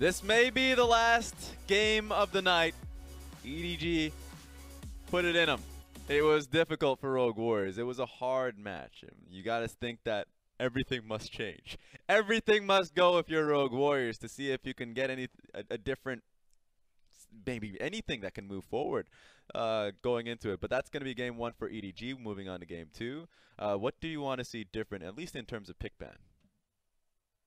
This may be the last game of the night. EDG put it in them. It was difficult for Rogue Warriors. It was a hard match. You got to think that everything must change. Everything must go if you're Rogue Warriors to see if you can get a different, maybe anything that can move forward going into it. But that's going to be game 1 for EDG. Moving on to game 2. What do you want to see different, at least in terms of pick ban?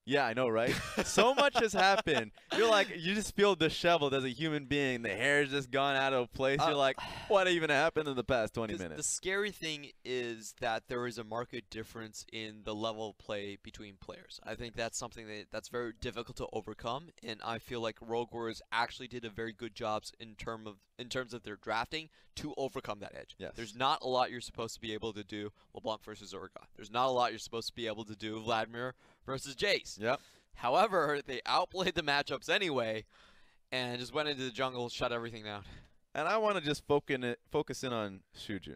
Yeah, I know, right? So much has happened. You're like, you just feel disheveled as a human being. The hair's just gone out of place. You're like, what even happened in the past 20 minutes? The scary thing is that there is a marked difference in the level of play between players. I think that's something that's very difficult to overcome, and I feel like Rogue Warriors actually did a very good job in terms of their drafting to overcome that edge. Yes. There's not a lot you're supposed to be able to do LeBlanc versus Urgot. There's not a lot you're supposed to be able to do Vladimir versus Jayce. Yep. However, they outplayed the matchups anyway and just went into the jungle, shut everything down. And I want to just focus in on Xuzhu.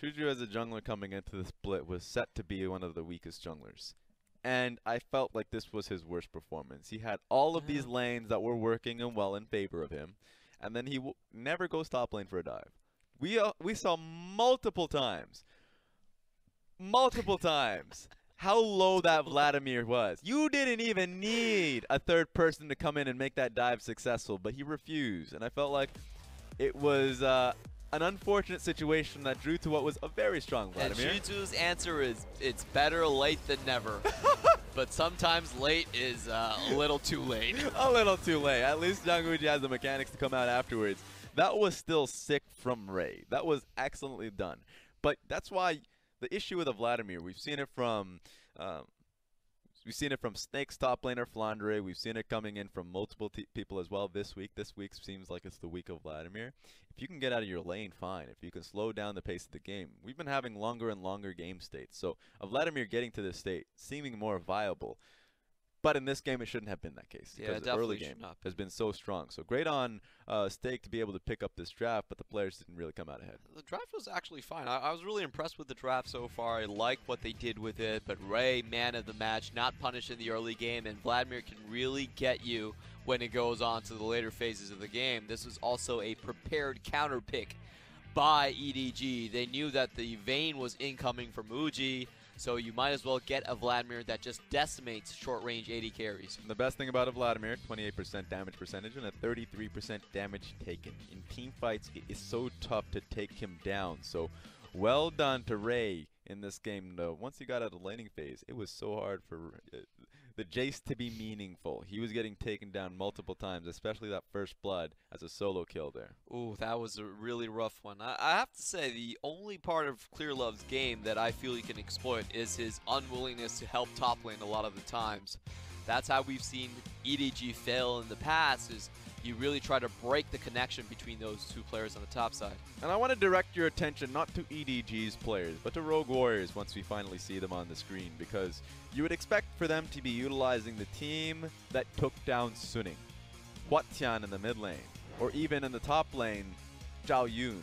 Xuzhu as a jungler coming into the split was set to be one of the weakest junglers. And I felt like this was his worst performance. He had all of these lanes that were working and well in favor of him, and then he never goes top lane for a dive. We saw multiple times how low that Vladimir was. You didn't even need a third person to come in and make that dive successful, but he refused. And I felt like it was an unfortunate situation that drew to what was a very strong Vladimir. And Xuzhu's answer is, it's better late than never. But sometimes late is a little too late. A little too late. At least ZWuji has the mechanics to come out afterwards. That was still sick from Ray. That was excellently done. But that's why the issue with the Vladimir, we've seen it from Snake's top laner Flandre. We've seen it coming in from multiple people as well this week. This week seems like it's the week of Vladimir. If you can get out of your lane, fine. If you can slow down the pace of the game, we've been having longer and longer game states. So Vladimir getting to this state, seeming more viable. But in this game, it shouldn't have been that case. Yeah, because the early game has been so strong. So great on Stake to be able to pick up this draft, but the players didn't really come out ahead. The draft was actually fine. I was really impressed with the draft so far. I like what they did with it, but Ray, man of the match, not punished in the early game, and Vladimir can really get you when it goes on to the later phases of the game. This was also a prepared counter pick by EDG. They knew that the Vayne was incoming from Uji, so you might as well get a Vladimir that just decimates short-range AD carries. And the best thing about a Vladimir, 28% damage percentage and a 33% damage taken. In team fights, it is so tough to take him down. So well done to Ray in this game, though. Once he got out of the laning phase, it was so hard for the Jayce to be meaningful. He was getting taken down multiple times, especially that first blood as a solo kill there. Ooh, that was a really rough one. I have to say, the only part of Clearlove's game that I feel he can exploit is his unwillingness to help top lane a lot of the times. That's how we've seen EDG fail in the past, is you really try to break the connection between those two players on the top side. And I want to direct your attention not to EDG's players, but to Rogue Warriors once we finally see them on the screen, because you would expect for them to be utilizing the team that took down Suning, Huatian in the mid lane, or even in the top lane, Zhao Yun,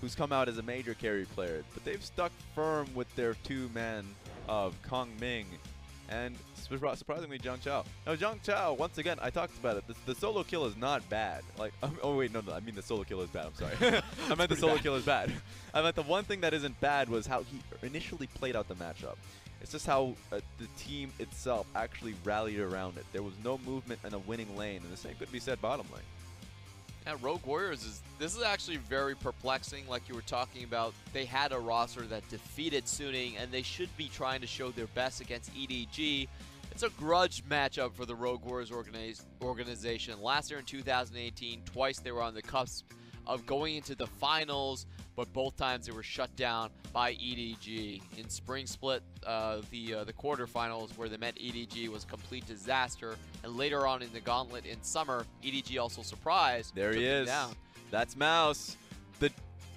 who's come out as a major carry player. But they've stuck firm with their two-man of Kongming and surprisingly Jiangqiao. Now Jiangqiao, once again, I talked about it. The solo kill is not bad. Like, oh wait, no, I mean the solo kill is bad. I'm sorry. I meant the solo kill is bad. I meant the one thing that isn't bad was how he initially played out the matchup. It's just how the team itself actually rallied around it. There was no movement in a winning lane, and the same could be said bottom lane. Yeah, Rogue Warriors this is actually very perplexing. Like you were talking about, they had a roster that defeated Suning, and they should be trying to show their best against EDG. It's a grudge matchup for the Rogue Warriors organization. Last year in 2018, twice they were on the cusp of going into the finals, but both times they were shut down by EDG. In Spring Split, the quarterfinals where they met EDG was a complete disaster, and later on in the Gauntlet in Summer, EDG also surprised. There he is. Down. That's Mouse.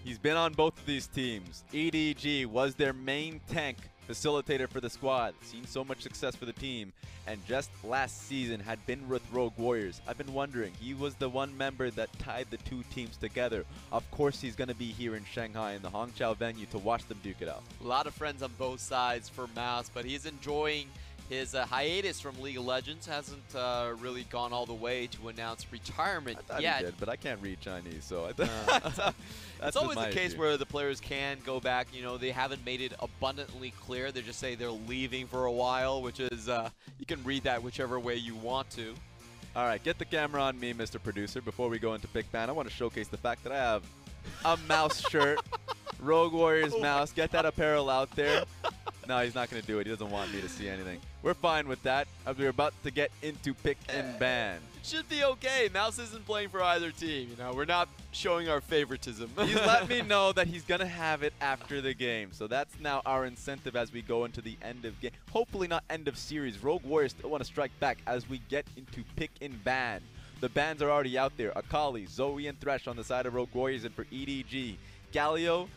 He's been on both of these teams. EDG was their main tank facilitator for the squad, seen so much success for the team, and just last season had been with Rogue Warriors. I've been wondering, he was the one member that tied the two teams together. Of course he's going to be here in Shanghai in the Hongqiao venue to watch them duke it out. A lot of friends on both sides for Mouse, but he's enjoying His hiatus from League of Legends hasn't really gone all the way to announce retirement I thought yet. he did, but I can't read Chinese, so I thought it's always the case where the players can go back. You know, they haven't made it abundantly clear. They just say they're leaving for a while, which is you can read that whichever way you want to. All right, get the camera on me, Mr. Producer. Before we go into pick ban, I want to showcase the fact that I have a mouse shirt, Rogue Warriors mouse. Get that apparel out there. No, he's not going to do it. He doesn't want me to see anything. We're fine with that, as we're about to get into pick and ban. It should be okay. Mouse isn't playing for either team. You know, we're not showing our favoritism. He's let me know that he's going to have it after the game. So that's now our incentive as we go into the end of game. Hopefully not end of series. Rogue Warriors still want to strike back as we get into pick and ban. The bans are already out there. Akali, Zoe, and Thresh on the side of Rogue Warriors, and for EDG, Galio,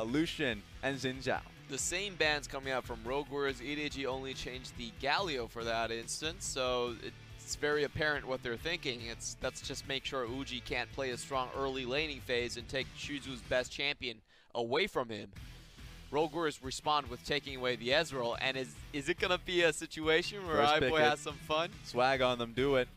Lucian, and Jiangqiao. The same bans coming out from Rogue Warriors. EDG only changed the Galio for that instance, so it's very apparent what they're thinking. Let's just make sure Uji can't play a strong early laning phase and take Xuzhu's best champion away from him. Rogue Warriors respond with taking away the Ezreal, and is it going to be a situation where iBoy has some fun? Swag on them, do it.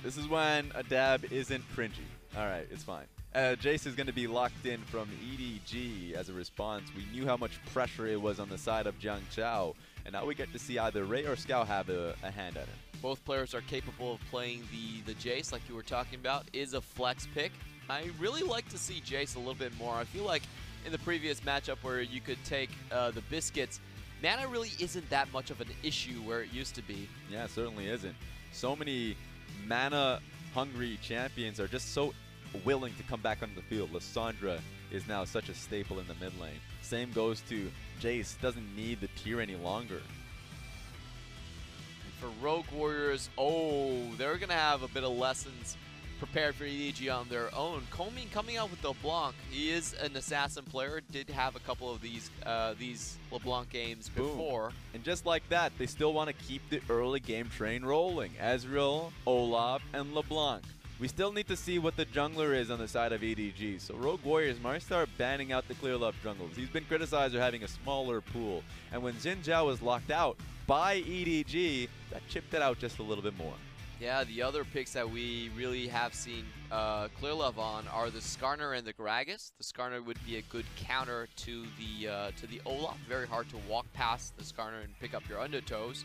This is when a dab isn't cringy. All right, it's fine. Jayce is going to be locked in from EDG as a response. We knew how much pressure it was on the side of Jiangqiao, and now we get to see either Ray or Scout have a hand at it. Both players are capable of playing the Jayce, like you were talking about, is a flex pick. I really like to see Jayce a little bit more. I feel like in the previous matchup where you could take the Biscuits, mana really isn't that much of an issue where it used to be. Yeah, it certainly isn't. So many mana-hungry champions are just so willing to come back onto the field. Lissandra is now such a staple in the mid lane. Same goes to Jayce. Doesn't need the tier any longer. And for Rogue Warriors, they're going to have a bit of lessons prepared for EDG on their own. Kongming coming out with LeBlanc. He is an assassin player. Did have a couple of these LeBlanc games before. Boom. And just like that, they still want to keep the early game train rolling. Ezreal, Olaf, and LeBlanc. We still need to see what the jungler is on the side of EDG. So Rogue Warriors might start banning out the Clearlove jungles. He's been criticized for having a smaller pool. And when Jiangqiao was locked out by EDG, that chipped it out just a little bit more. Yeah, the other picks that we really have seen Clearlove on are the Skarner and the Gragas. The Skarner would be a good counter to the Olaf. Very hard to walk past the Skarner and pick up your undertows.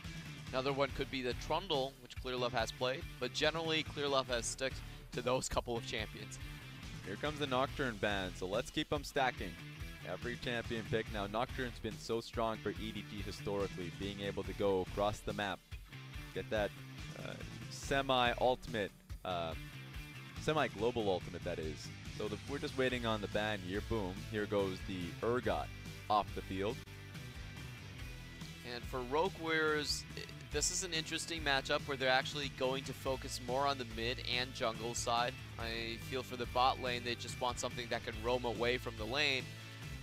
Another one could be the Trundle, which Clearlove has played, but generally Clearlove has stuck to those couple of champions. Here comes the Nocturne ban, so let's keep them stacking. Every champion pick. Now, Nocturne's been so strong for EDG historically, being able to go across the map, get that semi-ultimate, semi-global ultimate, that is. So we're just waiting on the ban here. Boom. Here goes the Urgot off the field. And for Rogue Warriors, this is an interesting matchup where they're actually going to focus more on the mid and jungle side. I feel for the bot lane, they just want something that can roam away from the lane.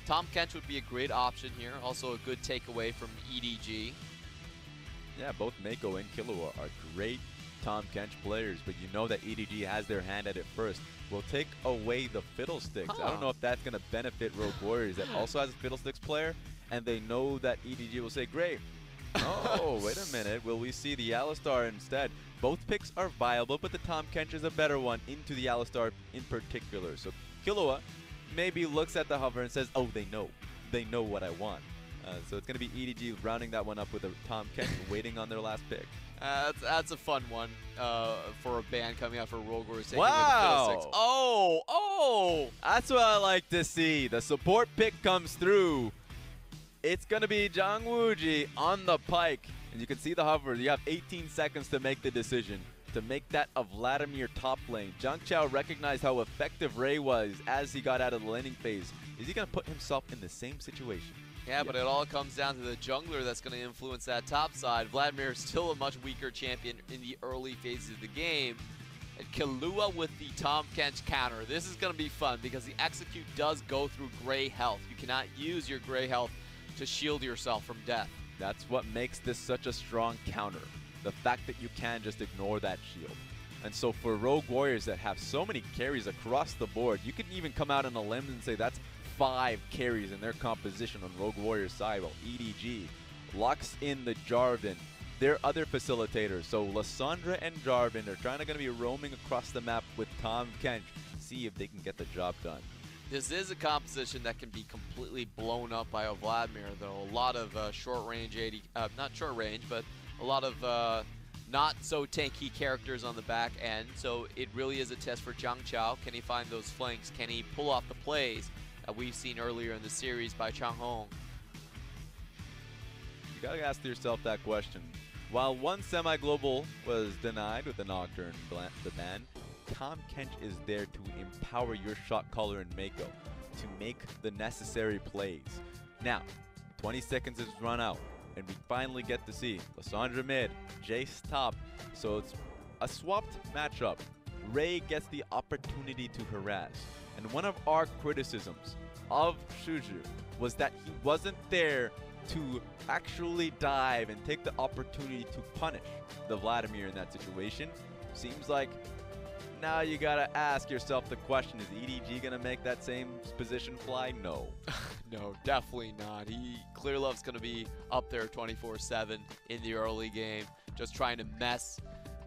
Tahm Kench would be a great option here. Also a good takeaway from EDG. Yeah, both Meiko and Killua are great Tahm Kench players, but you know that EDG has their hand at it first. We'll take away the Fiddlesticks. I don't know if that's going to benefit Rogue Warriors that also has a Fiddlesticks player, and they know that EDG will say, great. Oh, wait a minute. Will we see the Alistar instead? Both picks are viable, but the Tahm Kench is a better one into the Alistar in particular. So Killua maybe looks at the hover and says, oh, they know. They know what I want. So it's going to be EDG rounding that one up with a Tahm Kench waiting on their last pick. That's a fun one for a ban coming out for Rogue Warriors. Wow! Oh! That's what I like to see. The support pick comes through. It's going to be ZWuji on the Pyke. And you can see the hover. You have 18 seconds to make the decision. To make that a Vladimir top lane. Jiangqiao recognized how effective Ray was as he got out of the laning phase. Is he going to put himself in the same situation? Yeah, but it all comes down to the jungler that's going to influence that top side. Vladimir is still a much weaker champion in the early phases of the game. And Killua with the Tahm Kench counter. This is going to be fun because the execute does go through gray health. You cannot use your gray health to shield yourself from death. That's what makes this such a strong counter. The fact that you can just ignore that shield. And so for Rogue Warriors that have so many carries across the board, you can even come out on a limb and say that's 5 carries in their composition on Rogue Warriors side, while EDG locks in the Jarvan, their other facilitators. So Lissandra and Jarvan are trying to be roaming across the map with Tahm and Kench, see if they can get the job done. This is a composition that can be completely blown up by a Vladimir, though. A lot of short range not short range, but a lot of not so tanky characters on the back end. So it really is a test for Jiangqiao. Can he find those flanks? Can he pull off the plays that we've seen earlier in the series by Changhong? You gotta ask yourself that question. While one semi-global was denied with the Nocturne the ban, Tahm Kench is there to empower your shot caller in Meiko to make the necessary plays. Now, 20 seconds has run out, and we finally get to see Lissandra mid, Jayce top, so it's a swapped matchup. Ray gets the opportunity to harass, and one of our criticisms of Xuzhu was that he wasn't there to actually dive and take the opportunity to punish the Vladimir in that situation. Seems like now you gotta ask yourself the question, is EDG gonna make that same position fly? No. No, definitely not. Clearlove's gonna be up there 24/7 in the early game, just trying to mess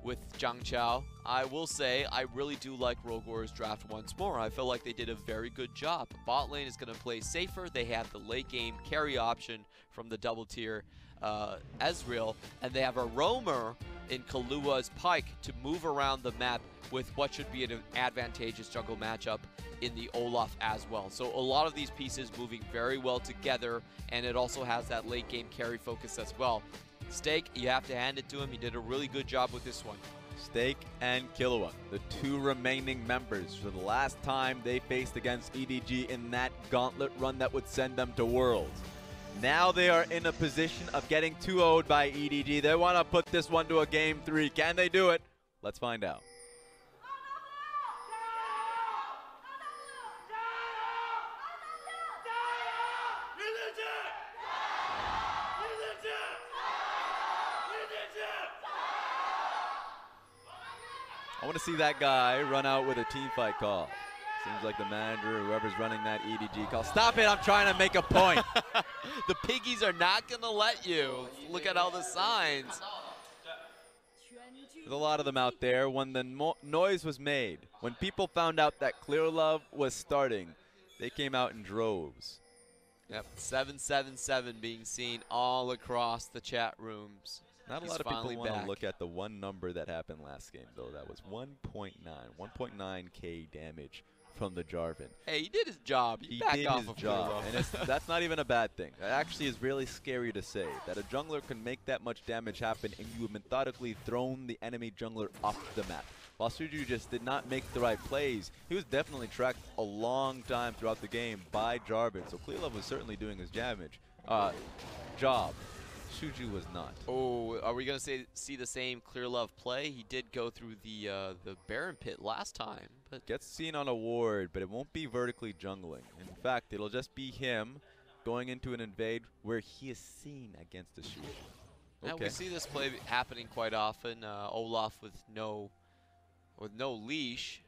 with Jiangqiao. I will say, I really do like Rogue Warriors draft once more. I feel like they did a very good job. Bot lane is going to play safer. They have the late game carry option from the double tier Ezreal, and they have a roamer in Killua's Pyke to move around the map with what should be an advantageous jungle matchup in the Olaf as well. So a lot of these pieces moving very well together, and it also has that late game carry focus as well. Steak, you have to hand it to him. He did a really good job with this one. Steak and Killua, the two remaining members for the last time they faced against EDG in that gauntlet run that would send them to Worlds. Now they are in a position of getting 2-0'd by EDG. They want to put this one to a game 3. Can they do it? Let's find out. I want to see that guy run out with a team fight call. Seems like the manager, whoever's running that EDG call. Stop it, I'm trying to make a point. The piggies are not going to let you. Look at all the signs. There's a lot of them out there. When the noise was made, when people found out that Clearlove was starting, they came out in droves. Yep, 777 being seen all across the chat rooms. Not a lot of people want to look at the one number that happened last game, though. That was 1.9K damage from the Jarvan. Hey, he did his job. He did his job, and that's not even a bad thing. That actually is really scary to say, that a jungler can make that much damage happen and you have methodically thrown the enemy jungler off the map. While Xuzhu just did not make the right plays, he was definitely tracked a long time throughout the game by Jarvan, so Clearlove was certainly doing his job. Xuzhu was not. Oh, are we going to see the same Clearlove play? He did go through the Baron pit last time. But gets seen on a ward, but it won't be vertically jungling. In fact, it'll just be him going into an invade where he is seen against the Xuzhu. Okay. Yeah, we see this play happening quite often. Olaf with no leash,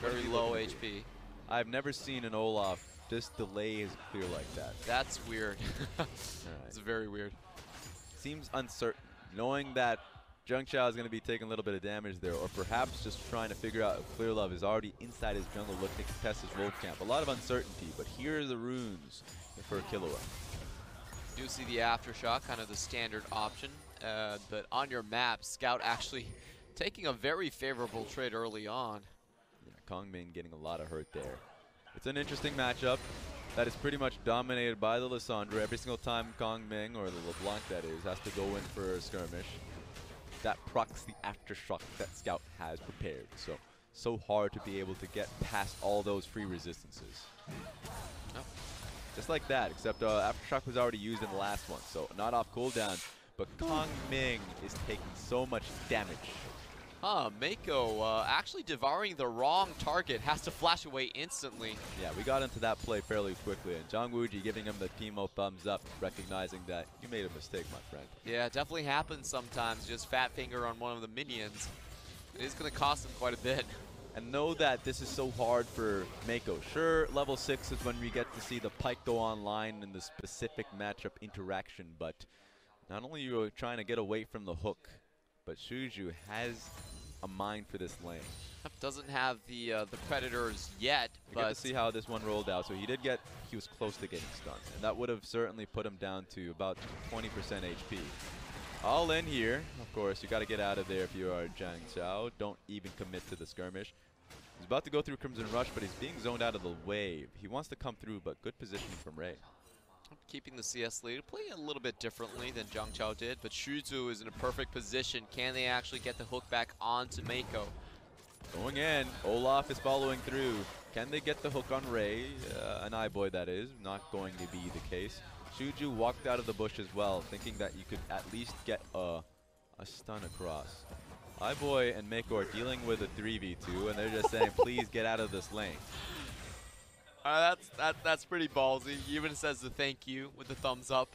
very low HP. I've never seen an Olaf just delay his clear like that. That's weird. Right. It's very weird. Seems uncertain, knowing that Jiangqiao is going to be taking a little bit of damage there, or perhaps just trying to figure out if Clearlove is already inside his jungle looking to test his wolf camp. A lot of uncertainty, but here are the runes for Killua. You do see the Aftershock, kind of the standard option, but on your map, Scout actually taking a very favorable trade early on. Yeah, Kongming getting a lot of hurt there. It's an interesting matchup that is pretty much dominated by the Lissandra. Every single time Kongming, or the LeBlanc that is, has to go in for a skirmish, that procs the Aftershock that Scout has prepared. So hard to be able to get past all those free resistances. Oh. Just like that, except Aftershock was already used in the last one, so not off cooldown. But Kongming is taking so much damage. Meiko actually devouring the wrong target, has to flash away instantly. Yeah, we got into that play fairly quickly, and ZWuji giving him the Teemo thumbs up, recognizing that you made a mistake, my friend. Yeah, it definitely happens sometimes, just fat finger on one of the minions. It is going to cost him quite a bit. And know that this is so hard for Meiko. Sure, level 6 is when we get to see the Pyke go online in the specific matchup interaction, but Not only are you trying to get away from the hook, but Xuzhu has a mind for this lane. Doesn't have the Predators yet, but... Get to see how this one rolled out. So he was close to getting stunned. And that would have certainly put him down to about 20% HP. All in here. Of course, you got to get out of there if you are Jiangqiao. Don't even commit to the skirmish. He's about to go through Crimson Rush, but he's being zoned out of the wave. He wants to come through, but good positioning from Ray. Keeping the CS lead, playing a little bit differently than Jiangqiao did, but Xuzhu is in a perfect position. Can they actually get the hook back onto Meiko? Going in, Olaf is following through. Can they get the hook on Ray? An iBoy, that is. Not going to be the case. Xuzhu walked out of the bush as well, thinking that you could at least get a stun across. iBoy and Meiko are dealing with a 3v2, and they're just saying, please get out of this lane. That's pretty ballsy. He even says the thank you with the thumbs up.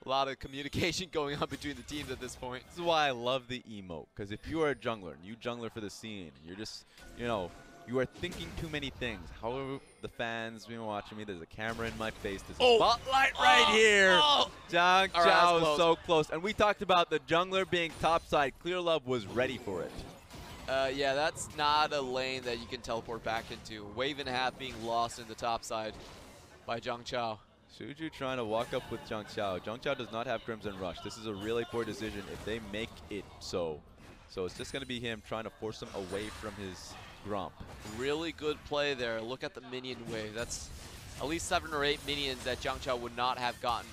A lot of communication going on between the teams at this point. This is why I love the emote, because if you are a jungler, and you jungler for the scene, you're just, you know, you are thinking too many things. However, the fans been watching me, there's a camera in my face. There's a spotlight right here. Jiangqiao is so close. And we talked about the jungler being topside. Clearlove was ready for it. Yeah, that's not a lane that you can teleport back into. Wave and a half being lost in the top side by Jiangqiao. Xuzhu trying to walk up with Jiangqiao. Jiangqiao does not have Crimson Rush. This is a really poor decision if they make it so. So it's just going to be him trying to force him away from his Gromp. Really good play there. Look at the minion wave. That's at least 7 or 8 minions that Jiangqiao would not have gotten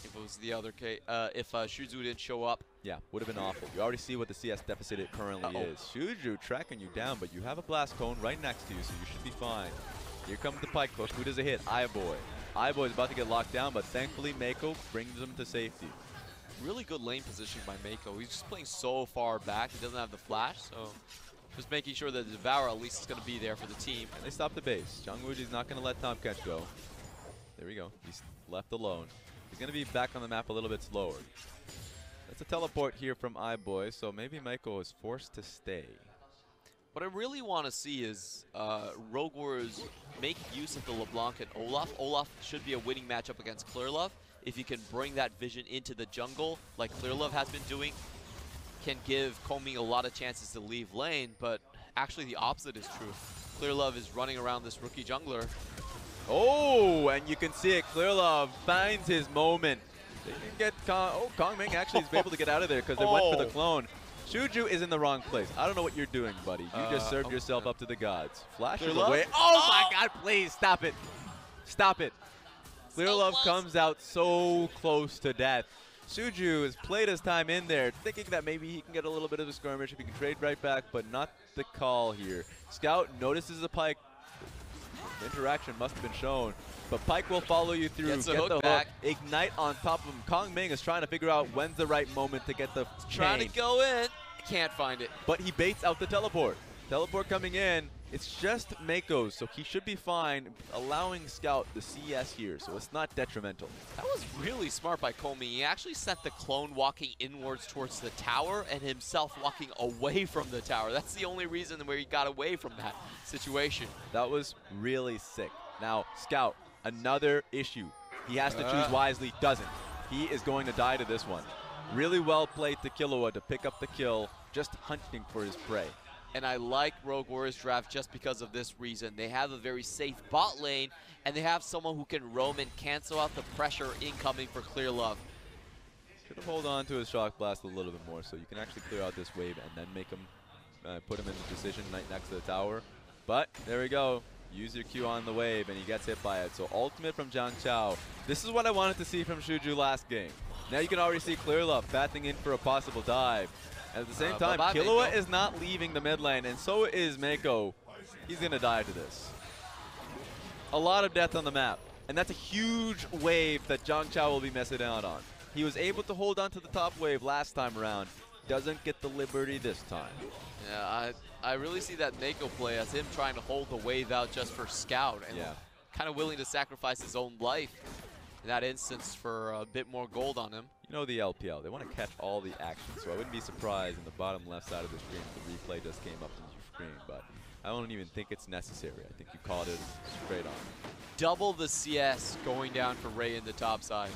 if it was the other case. If Xuzhu didn't show up. Yeah, would have been awful. You already see what the CS deficit it currently is. Xuzhu tracking you down, but you have a blast cone right next to you, so you should be fine. Here comes the Pyke push. Who does it hit? iBoy. iBoy is about to get locked down, but thankfully Meiko brings him to safety. Really good lane positioning by Meiko. He's just playing so far back. He doesn't have the flash, so just making sure that the Devourer at least is going to be there for the team. And they stop the base. ZWuji's not going to let Tahm Kench go. There we go. He's left alone. He's going to be back on the map a little bit slower. That's a teleport here from iBoy, so maybe Meiko is forced to stay. What I really want to see is Rogue Warriors make use of the LeBlanc and Olaf. Olaf should be a winning matchup against Clearlove. If you can bring that vision into the jungle, like Clearlove has been doing, can give Kongming a lot of chances to leave lane, but actually the opposite is true. Clearlove is running around this rookie jungler. Oh, and you can see it. Clearlove finds his moment. They can get Kongming actually is able to get out of there because they went for the clone. Xuzhu is in the wrong place. I don't know what you're doing, buddy. You just served yourself up to the gods. Flash is away. Oh my god, please stop it. Stop it. Clearlove comes out so close to death. Xuzhu has played his time in there, thinking that maybe he can get a little bit of a skirmish if he can trade right back, but not the call here. Scout notices the Pyke. The interaction must have been shown, but Pyke will follow you through. Get the hook. Ignite on top of him. Kongming is trying to figure out when's the right moment to get the Trying chain. to go in. Can't find it. But he baits out the teleport. Teleport coming in. It's just Meiko's, so he should be fine, allowing Scout the CS here, so it's not detrimental. That was really smart by Kongming. He actually sent the clone walking inwards towards the tower and himself walking away from the tower. That's the only reason where he got away from that situation. That was really sick. Now, Scout, another issue. He has to choose wisely, doesn't. He is going to die to this one. Really well played to Killua to pick up the kill, just hunting for his prey. And I like Rogue Warriors draft just because of this reason. They have a very safe bot lane, and they have someone who can roam and cancel out the pressure incoming for Clearlove. Should have held on to his Shock Blast a little bit more so you can actually clear out this wave and then make him, put him in the decision right next to the tower. But there we go. Use your Q on the wave, and he gets hit by it. So ultimate from Jiangqiao. This is what I wanted to see from Xuzhu last game. Now you can already see Clearlove batting in for a possible dive. At the same time, Killua is not leaving the mid lane, and so is Meiko. He's going to die to this. A lot of death on the map, and that's a huge wave that Jiangqiao will be missing out on. He was able to hold on to the top wave last time around. Doesn't get the liberty this time. Yeah, I really see that Meiko play as him trying to hold the wave out just for Scout, and kind of willing to sacrifice his own life in that instance for a bit more gold on him. You know the LPL, they want to catch all the action, so I wouldn't be surprised in the bottom left side of the screen if the replay just came up on your screen, but I don't even think it's necessary. I think you called it straight on. Double the CS going down for Ray in the top side.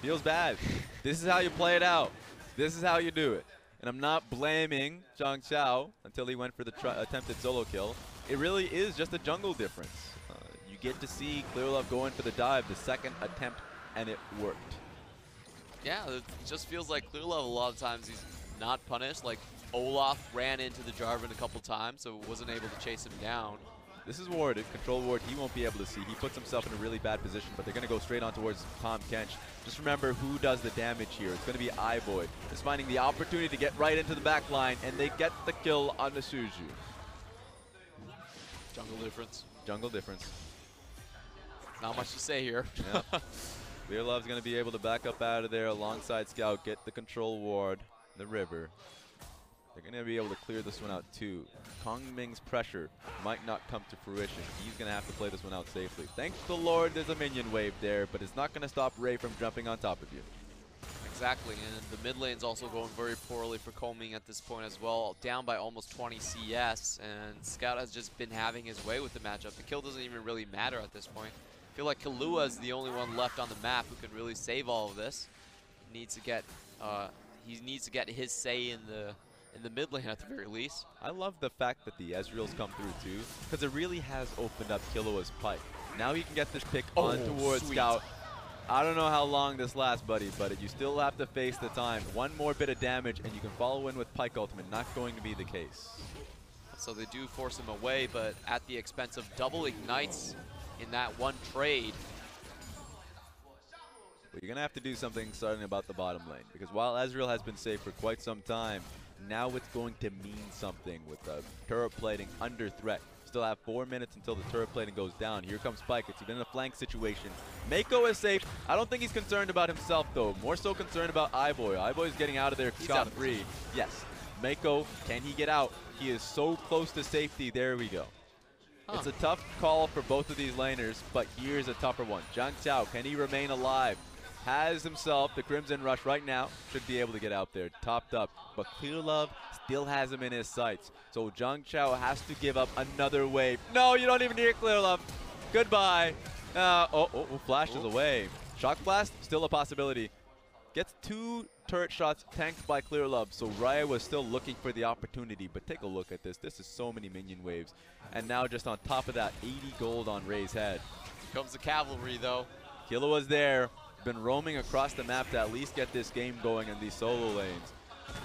Feels bad. This is how you play it out. This is how you do it. And I'm not blaming Jiangqiao until he went for the attempted solo kill. It really is just a jungle difference. You get to see Clearlove go in for the dive the second attempt, and it worked. Yeah, it just feels like Clearlove a lot of times he's not punished. Like Olaf ran into the Jarvan a couple times, so wasn't able to chase him down. This is warded, control ward, he won't be able to see. He puts himself in a really bad position, but they're going to go straight on towards Tahm Kench. Just remember who does the damage here. It's going to be iBoy. Just finding the opportunity to get right into the back line, and they get the kill on the Xuzhu. Jungle difference. Jungle difference. Not much to say here. Yeah. Clearlove's going to be able to back up out of there alongside Scout, get the control ward, the river. They're going to be able to clear this one out too. Kongming's pressure might not come to fruition. He's going to have to play this one out safely. Thanks to the Lord, there's a minion wave there, but it's not going to stop Ray from jumping on top of you. Exactly, and the mid lane's also going very poorly for Kongming at this point as well. Down by almost 20 CS, and Scout has just been having his way with the matchup. The kill doesn't even really matter at this point. I feel like Killua is the only one left on the map who can really save all of this. He needs to get his say in the mid lane at the very least. I love the fact that the Ezreals come through too, because it really has opened up Killua's Pyke. Now he can get this pick on towards sweet. Scout. I don't know how long this lasts, buddy, but you still have to face the time. One more bit of damage and you can follow in with Pyke ultimate. Not going to be the case. So they do force him away, but at the expense of double ignites in that one trade. But you're going to have to do something starting about the bottom lane, because while Ezreal has been safe for quite some time, now it's going to mean something with the turret plating under threat. Still have 4 minutes until the turret plating goes down. Here comes Pyke. It's been in a flank situation. Meiko is safe. I don't think he's concerned about himself, though. More so concerned about iBoy. iBoy is getting out of there scot-free. Yes. Meiko, can he get out? He is so close to safety. There we go. Huh. It's a tough call for both of these laners, but here's a tougher one. Jiangqiao, can he remain alive? Has himself the Crimson Rush right now. Should be able to get out there, topped up. But Clearlove still has him in his sights. So Jiangqiao has to give up another wave. No, you don't even hear Clearlove. Goodbye. Flashes away. Shock Blast, still a possibility. Gets 2 turret shots tanked by Clearlove. So Raya was still looking for the opportunity. But take a look at this. This is so many minion waves. And now just on top of that, 80 gold on Ray's head. Here comes the cavalry, though. Killua's there. Been roaming across the map to at least get this game going in these solo lanes.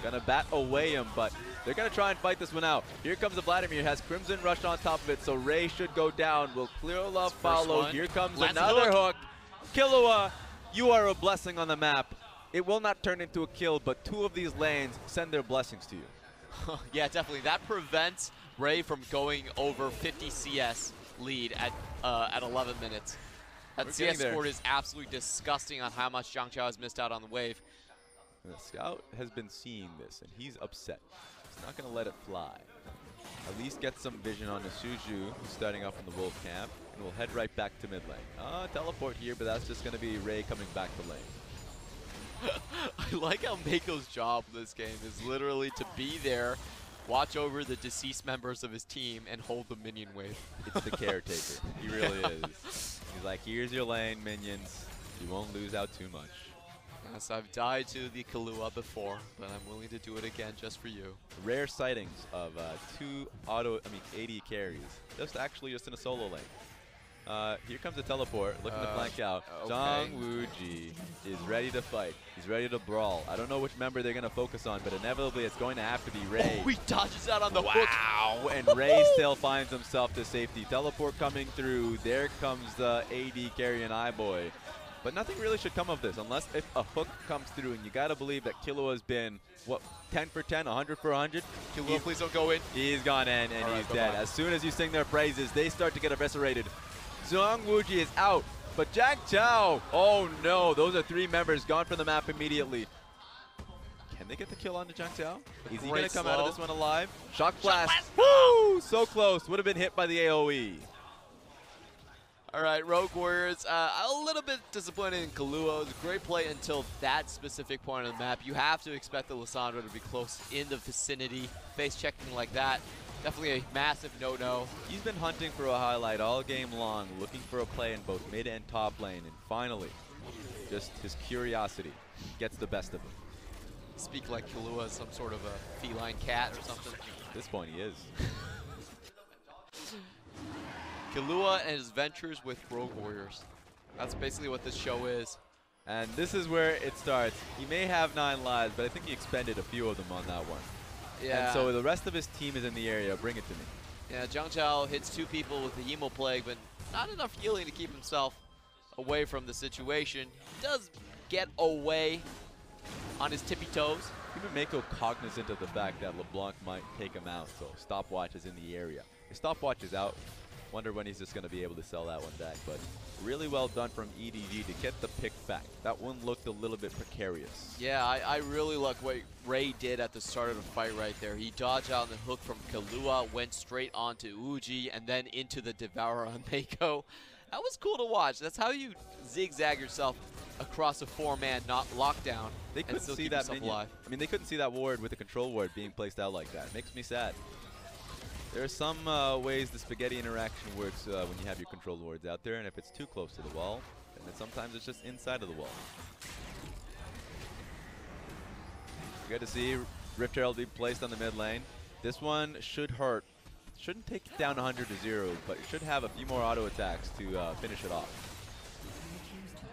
Gonna bat away him, but they're gonna try and fight this one out. Here comes the Vladimir, has Crimson Rush on top of it, so Ray should go down. Will Clearlove follow? Here comes another hook. Killua, you are a blessing on the map. It will not turn into a kill, but 2 of these lanes send their blessings to you. Yeah, definitely. That prevents Ray from going over 50 CS lead at 11 minutes. That CS score is absolutely disgusting on how much Jiangqiao has missed out on the wave. The Scout has been seeing this, and he's upset. He's not going to let it fly. At least get some vision on the Xuzhu, who's starting up in the Wolf camp, and we'll head right back to mid lane. Teleport here, but that's just going to be Ray coming back to lane. I like how Meiko's job in this game is literally to be there, watch over the deceased members of his team, and hold the minion wave. It's the caretaker. He really is. He's like, here's your lane, minions. You won't lose out too much. Yes, I've died to the Killua before, but I'm willing to do it again just for you. Rare sightings of 2 AD carries. Just in a solo lane. Here comes the teleport, looking to flank out. Okay. ZWuji is ready to fight. He's ready to brawl. I don't know which member they're going to focus on, but inevitably it's going to have to be Ray. Oh, he dodges out on the hook. Wow, and Ray still finds himself to safety. Teleport coming through. There comes the AD carry and iBoy. But nothing really should come of this, unless if a hook comes through, and you got to believe that Killua has been, what, 10 for 10, 100 for 100? Killua, please don't go in. He's gone in, and he's dead. As soon as you sing their praises, they start to get eviscerated. ZWuji is out, but Jiangqiao, oh no, those are 3 members gone from the map immediately. Can they get the kill onto Jiangqiao? Is he going to come out of this one alive? Shock Blast. Woo! So close. Would have been hit by the AoE. All right, Rogue Warriors, a little bit disappointed in Killua. It was a great play until that specific point on the map. You have to expect the Lissandra to be close in the vicinity. Face checking like that, definitely a massive no-no. He's been hunting for a highlight all game long, looking for a play in both mid and top lane, and finally, Just his curiosity gets the best of him. Speak like Killua is some sort of a feline cat or something. At this point, he is. Killua and his ventures with Rogue Warriors. That's basically what this show is. And this is where it starts. He may have 9 lives, but I think he expended a few of them on that one. Yeah. And so the rest of his team is in the area. Bring it to me. Yeah, Jiangqiao hits 2 people with the Emo Plague, but not enough healing to keep himself away from the situation. He does get away on his tippy toes. Even Meiko cognizant of the fact that LeBlanc might take him out, so stopwatch is in the area. His stopwatch is out. Wonder when he's just going to be able to sell that one back, but really well done from EDG to get the pick back. That one looked a little bit precarious. Yeah, I really like what Ray did at the start of the fight right there. He dodged out on the hook from Killua, went straight onto ZWuji, and then into the Devourer on Meiko. That was cool to watch. That's how you zigzag yourself across a 4-man lockdown. They couldn't see that minion. Alive. I mean, they couldn't see that ward with the control ward being placed out like that. It makes me sad. There are some ways the spaghetti interaction works when you have your control wards out there, and if it's too close to the wall, then sometimes it's just inside of the wall. Good to see Rift Herald be placed on the mid lane. This one should hurt. Shouldn't take it down 100 to 0, but it should have a few more auto attacks to finish it off.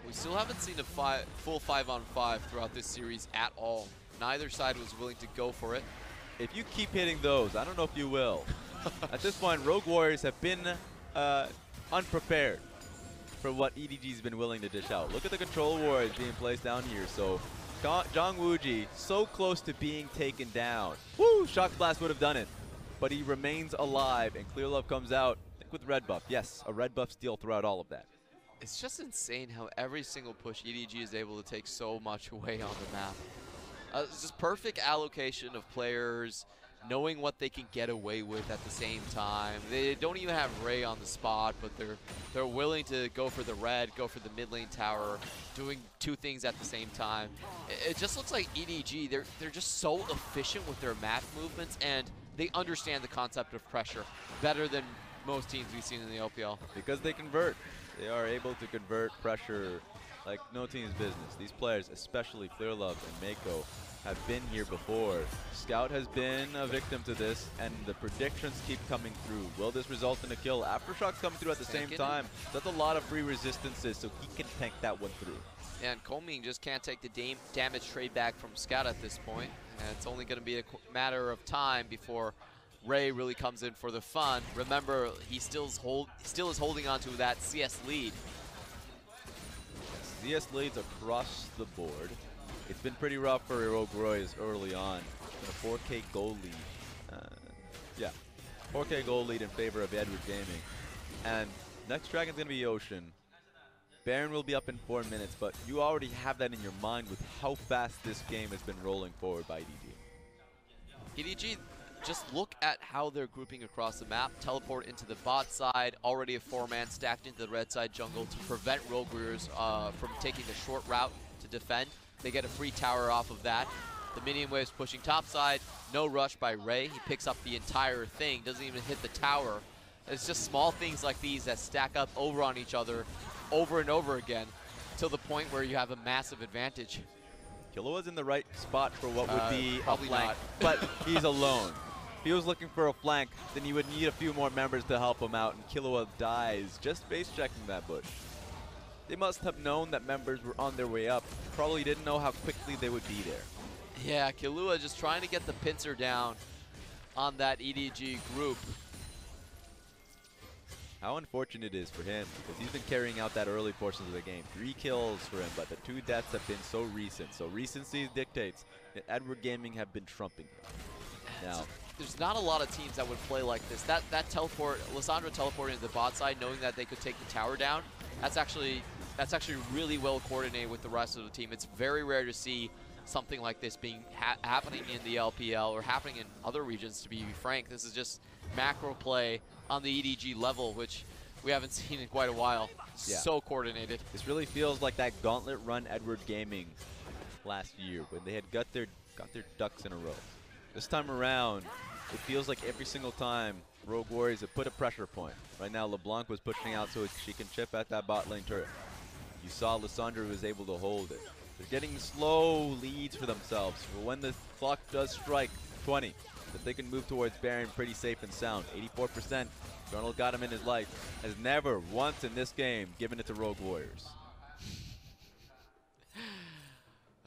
We still haven't seen a full 5-on-5 throughout this series at all. Neither side was willing to go for it. If you keep hitting those, I don't know if you will. At this point, Rogue Warriors have been unprepared for what EDG's been willing to dish out. Look at the control wards being placed down here. So, ZWuji so close to being taken down. Woo! Shock Blast would have done it. But he remains alive, and Clearlove comes out with red buff. Yes, a red buff steal throughout all of that. It's just insane how every single push EDG is able to take so much away on the map. It's just perfect allocation of players, knowing what they can get away with at the same time. They don't even have Ray on the spot, but they're willing to go for the red, go for the mid lane tower, doing 2 things at the same time. It just looks like EDG, they're just so efficient with their map movements, and they understand the concept of pressure better than most teams we've seen in the LPL. Because they convert. They are able to convert pressure like no team's business. These players, especially Clearlove and Meiko, have been here before. Scout has been a victim to this, and the predictions keep coming through. Will this result in a kill? Aftershocks coming through at the same time. That's a lot of free resistances, so he can tank that one through. And Kongming just can't take the damage trade back from Scout at this point. And it's only going to be a matter of time before Ray really comes in for the fun. Remember, he still is holding on to that CS lead. CS leads across the board. It's been pretty rough for Rogue Warriors early on. It's been a 4K goal lead. Yeah, 4K goal lead in favor of Edward Gaming. And next dragon's going to be Ocean. Baron will be up in 4 minutes, but you already have that in your mind with how fast this game has been rolling forward by EDG. EDG, just look at how they're grouping across the map. Teleport into the bot side, already a 4-man stacked into the red side jungle to prevent Rogue Warriors from taking the short route to defend. They get a free tower off of that. The minion wave's pushing top side, no rush by Ray. He picks up the entire thing, doesn't even hit the tower. It's just small things like these that stack up over on each other over and over again till the point where you have a massive advantage. Killua's in the right spot for what would be a flank, not. But he's alone. If he was looking for a flank, then he would need a few more members to help him out, and Killua dies just base checking that bush. They must have known that members were on their way up. Probably didn't know how quickly they would be there. Yeah, Killua just trying to get the pincer down on that EDG group. How unfortunate it is for him, because he's been carrying out that early portions of the game. 3 kills for him, but the 2 deaths have been so recent. So recency dictates that Edward Gaming have been trumping him. Now, there's not a lot of teams that would play like this. That teleport, Lissandra teleporting to the bot side, knowing that they could take the tower down, that's actually really well coordinated with the rest of the team. It's very rare to see something like this being happening in the LPL or happening in other regions, to be frank. This is just macro play on the EDG level, which we haven't seen in quite a while. Yeah. So coordinated. This really feels like that gauntlet run Edward Gaming last year when they had got their ducks in a row. This time around, it feels like every single time Rogue Warriors have put a pressure point. Right now, LeBlanc was pushing out so she can chip at that bot lane turret. You saw Lissandra was able to hold it. They're getting slow leads for themselves. But when the clock does strike 20, that they can move towards Baron pretty safe and sound. 84%. Donald got him in his life. Has never once in this game given it to Rogue Warriors.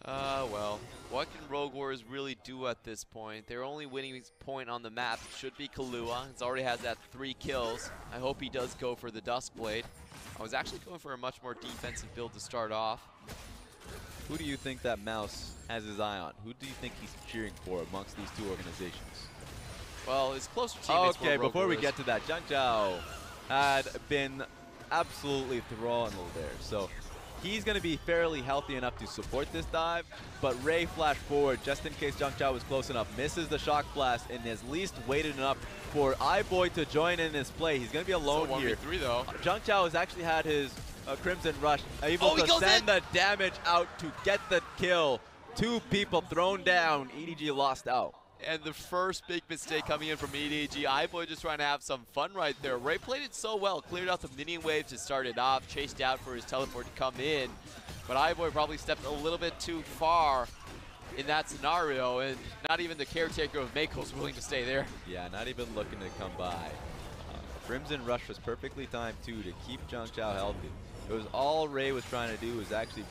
Well, what can Rogue Warriors really do at this point? Their only winning point on the map should be Killua. He's already has that 3 kills. I hope he does go for the Duskblade. I was actually going for a much more defensive build to start off. Who do you think that Mouse has his eye on? Who do you think he's cheering for amongst these two organizations? Well, his closer teammates Okay, were Rogue before we Warriors. get to that, Jiangqiao had been absolutely thrown there. So he's going to be fairly healthy enough to support this dive, but Ray flashed forward just in case Jiangqiao was close enough, misses the shock blast, and has at least waited enough for iBoy to join in this play. He's going to be alone here. 1v3 though. Jiangqiao has actually had his Crimson Rush, able to send the damage out to get the kill. 2 people thrown down. EDG lost out. And the first big mistake coming in from EDG. iBoy just trying to have some fun right there. Ray played it so well, cleared out the minion wave to start it off, chased out for his teleport to come in. But iBoy probably stepped a little bit too far in that scenario, and not even the caretaker of Meiko was willing to stay there. Yeah, not even looking to come by. Crimson Rush was perfectly timed too to keep Jiangqiao healthy. It was all Ray was trying to do was actually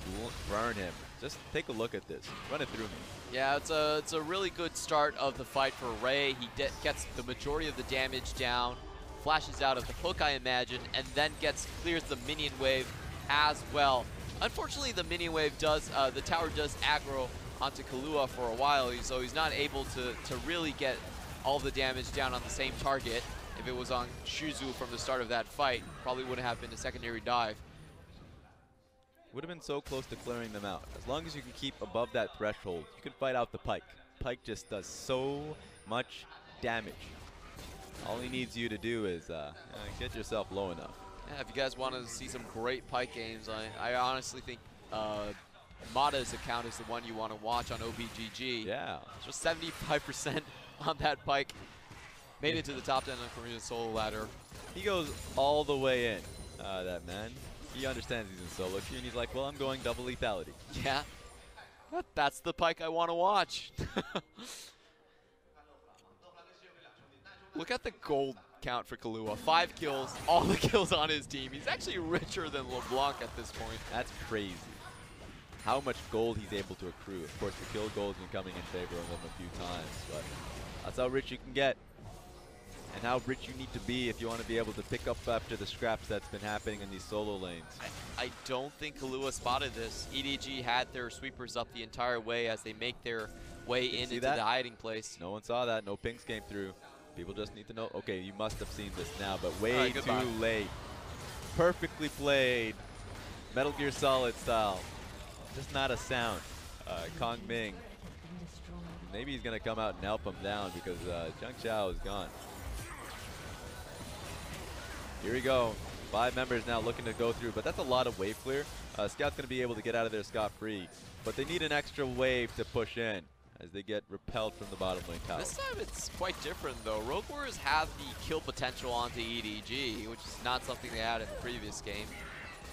burn him. Just take a look at this. Run it through me. Yeah, it's a really good start of the fight for Ray. He gets the majority of the damage down, flashes out of the hook, I imagine, and then clears the minion wave as well. Unfortunately, the minion wave the tower does aggro onto Killua for a while, so he's not able to really get all the damage down on the same target. If it was on Xuzhu from the start of that fight, probably wouldn't have been a secondary dive. Would have been so close to clearing them out. As long as you can keep above that threshold, you can fight out the Pyke. Pyke just does so much damage. All he needs you to do is get yourself low enough. Yeah, if you guys want to see some great Pyke games, I honestly think Mata's account is the one you want to watch on OBGG. Yeah. Just 75% on that Pyke. Made it to the top 10 on the Korean solo ladder. He goes all the way in, that man. He understands he's in solo queue, and he's like, well, I'm going double lethality. Yeah, that's the Pyke I want to watch. Look at the gold count for Killua. 5 kills, all the kills on his team. He's actually richer than LeBlanc at this point. That's crazy. How much gold he's able to accrue. Of course, the kill gold's been coming in favor of him a few times, but that's how rich you can get. And how rich you need to be if you want to be able to pick up after the scraps that's been happening in these solo lanes. I don't think Killua spotted this. EDG had their sweepers up the entire way as they make their way into the hiding place. No one saw that. No pings came through. People just need to know. Okay, you must have seen this now, but way too late. Perfectly played. Metal Gear Solid style. Just not a sound. Kongming. Maybe he's going to come out and help him down because Jiangqiao is gone. Here we go. 5 members now looking to go through, but that's a lot of wave clear. Scout's going to be able to get out of there scot-free, but they need an extra wave to push in as they get repelled from the bottom lane tower. This time it's quite different though. Rogue Warriors have the kill potential onto EDG, which is not something they had in the previous game.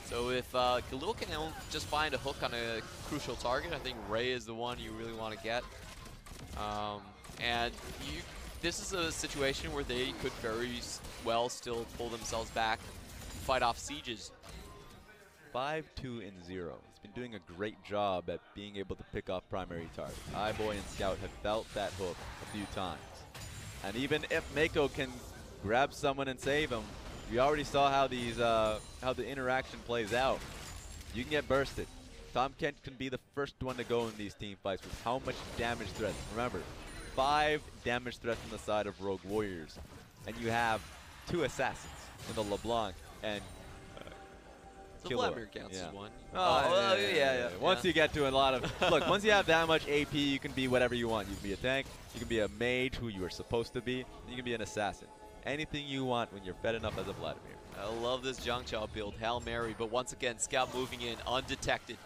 So if Killua can just find a hook on a crucial target, I think Ray is the one you really want to get. And this is a situation where they could very well still pull themselves back, fight off sieges. 5-2-0. He's been doing a great job at being able to pick off primary targets. iBoy and Scout have felt that hook a few times. And even if Meiko can grab someone and save him, we already saw how these how the interaction plays out. You can get bursted. Tahm Kench can be the first one to go in these team fights with how much damage threat. Remember, 5 damage threats on the side of Rogue Warriors. And you have 2 assassins in the LeBlanc and Killua. Vladimir counts as one. Yeah. Once you get to a lot of... Look, once you have that much AP, you can be whatever you want. You can be a tank, you can be a mage, who you are supposed to be, you can be an assassin. Anything you want when you're fed enough as a Vladimir. I love this Jiangqiao build, Hail Mary, but once again, Scout moving in undetected.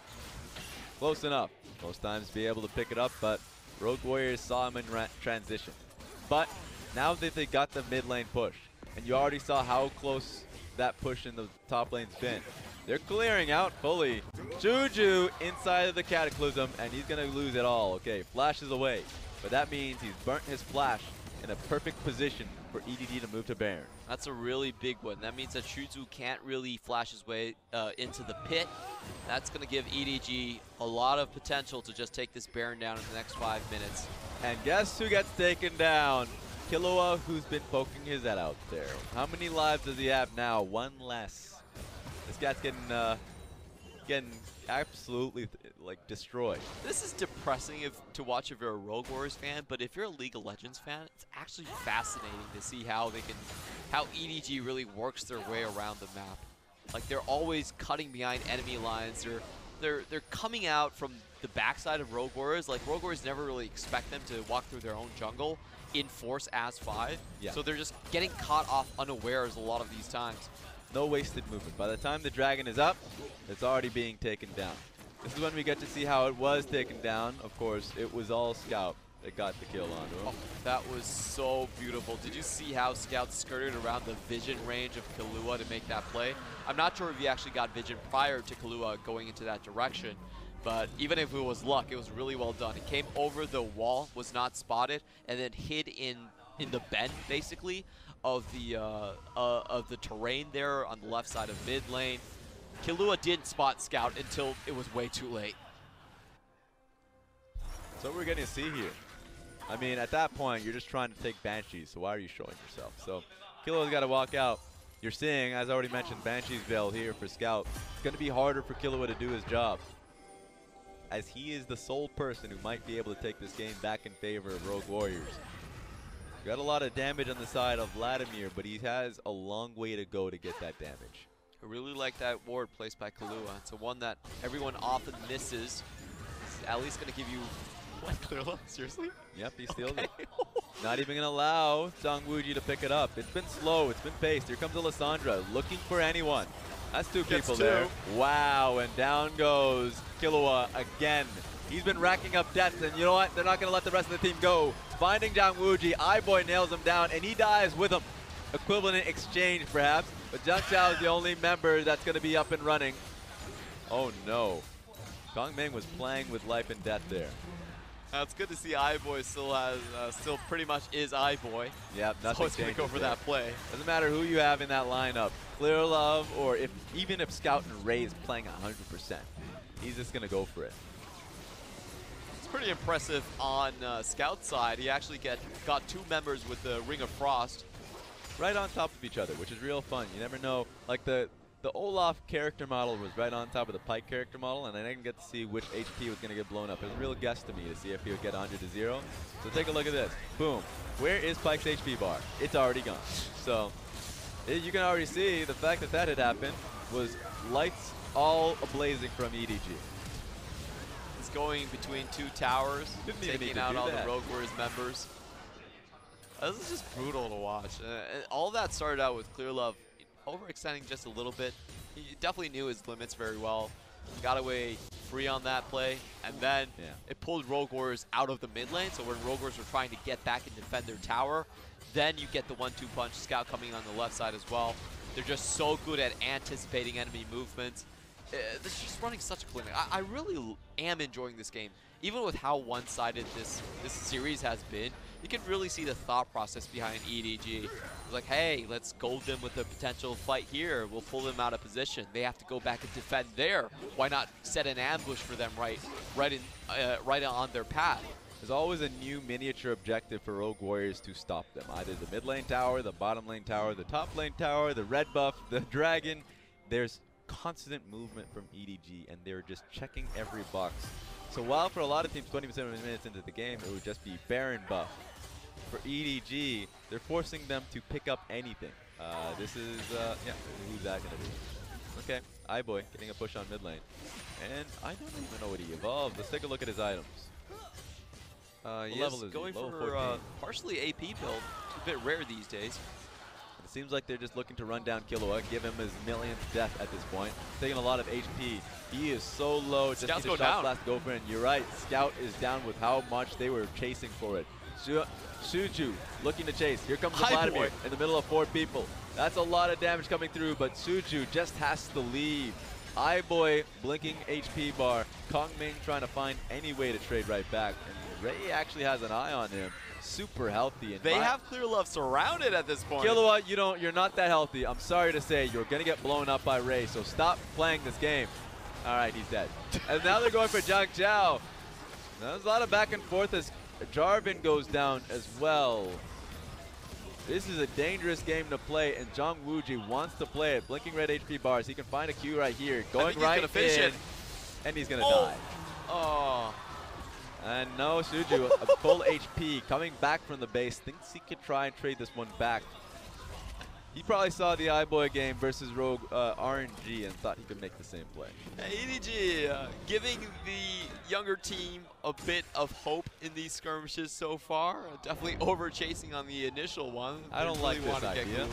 Close enough. Most times be able to pick it up, but Rogue Warriors saw him in transition. But now that they got the mid lane push, and you already saw how close that push in the top lane's been, They're clearing out fully. Xuzhu inside of the Cataclysm, and he's going to lose it all. Okay, flash is away. But that means he's burnt his flash in a perfect position for EDG to move to Baron. That's a really big one. That means that Xuzhu can't really flash his way into the pit. That's going to give EDG a lot of potential to just take this Baron down in the next 5 minutes. And guess who gets taken down? Killua, who's been poking his head out there. How many lives does he have now? 1 less. This guy's getting absolutely like destroyed. This is depressing to watch if you're a Rogue Warriors fan, but if you're a League of Legends fan, it's actually fascinating to see how EDG really works their way around the map. Like, they're always cutting behind enemy lines. They're coming out from the backside of Rogue Warriors. Like, Rogue Warriors never really expect them to walk through their own jungle in force as 5. Yeah. So they're just getting caught off unawares a lot of these times. No wasted movement. By the time the dragon is up, it's already being taken down. This is when we get to see how it was taken down. Of course, it was all Scout that got the kill onto him. Oh, that was so beautiful. Did you see how Scout skirted around the vision range of Killua to make that play? I'm not sure if he actually got vision prior to Killua going into that direction, but even if it was luck, it was really well done. It came over the wall, was not spotted, and then hid in the bend, basically, of the terrain there on the left side of mid lane. Killua didn't spot Scout until it was way too late. So what we're getting to see here. I mean, at that point, you're just trying to take Banshees, so why are you showing yourself? So Killua's got to walk out. You're seeing, as I already mentioned, Banshee's Veil here for Scout. It's going to be harder for Killua to do his job, as he is the sole person who might be able to take this game back in favor of Rogue Warriors. Got a lot of damage on the side of Vladimir, but he has a long way to go to get that damage. I really like that ward placed by Killua. It's a one that everyone often misses. It's at least going to give you... What, Clearlove? Seriously? Yep, he steals it. Not even going to allow ZWuji to pick it up. It's been slow. It's been paced. Here comes a Lissandra looking for anyone. That's two people there. Wow, and down goes Killua again. He's been racking up deaths, and you know what? They're not going to let the rest of the team go. Finding ZWuji, iBoy nails him down, and he dies with him. Equivalent exchange, perhaps. But Jiangqiao is the only member that's going to be up and running. Oh, no. Kongming was playing with life and death there. It's good to see iBoy still pretty much is iBoy. Yep, nothing so it's going to go for that play. Doesn't matter who you have in that lineup. Clearlove, or even if Scout and Ray is playing 100%, he's just going to go for it. It's pretty impressive on Scout's side. He actually got 2 members with the Ring of Frost. Right on top of each other, which is real fun. You never know. Like the Olaf character model was right on top of the Pyke character model, and I didn't get to see which HP was going to get blown up. It was a real guess to me to see if he would get 100 to 0. So take a look at this. Boom. Where is Pyke's HP bar? It's already gone. So you can already see the fact that had happened was lights all ablazing from EDG. It's going between 2 towers, taking out all the Rogue Warriors members. This is just brutal to watch. And all that started out with Clearlove overextending just a little bit. He definitely knew his limits very well. Got away free on that play, and then it pulled Rogue Warriors out of the mid lane. So when Rogue Warriors were trying to get back and defend their tower, then you get the 1-2 punch. Scout coming on the left side as well. They're just so good at anticipating enemy movements. They're just running such a clinic. I really am enjoying this game. Even with how one-sided this series has been, you can really see the thought process behind EDG. It's like, hey, let's gold them with a potential fight here. We'll pull them out of position. They have to go back and defend there. Why not set an ambush for them right on their path? There's always a new miniature objective for Rogue Warriors to stop them. Either the mid lane tower, the bottom lane tower, the top lane tower, the red buff, the dragon. There's constant movement from EDG, and they're just checking every box. So while for a lot of teams, 27 minutes into the game, it would just be Baron buff. For EDG, they're forcing them to pick up anything. This is, who's that going to be? Okay, iBoy getting a push on mid lane. And I don't even know what he evolved. Let's take a look at his items. Yes, level is going level for 14. partially AP build. It's a bit rare these days. It seems like they're just looking to run down Killua, give him his millionth death at this point. Taking a lot of HP. He is so low. Just Scouts need a shot blast go for it. And you're right, Scout is down with how much they were chasing for it. Xuzhu looking to chase. Here comes the Vladimir in the middle of 4 people. That's a lot of damage coming through, but Xuzhu just has to leave. iBoy blinking HP bar. Kongming trying to find any way to trade right back. And Ray actually has an eye on him. Super healthy. And they have Clearlove surrounded at this point. Killua, you're not that healthy. I'm sorry to say, you're going to get blown up by Ray, so stop playing this game. All right, he's dead. And now they're going for Jiangqiao. There's a lot of back and forth as Jarvan goes down as well. This is a dangerous game to play, and ZWuji wants to play it. Blinking red HP bars. He can find a Q right here. Going right in, finish it. And he's going to die. Oh. And no, Xuzhu, a full HP, coming back from the base. Thinks he could try and trade this one back. He probably saw the iBoy game versus Rogue RNG and thought he could make the same play. EDG giving the younger team a bit of hope in these skirmishes so far. Definitely over chasing on the initial one. I don't like this idea.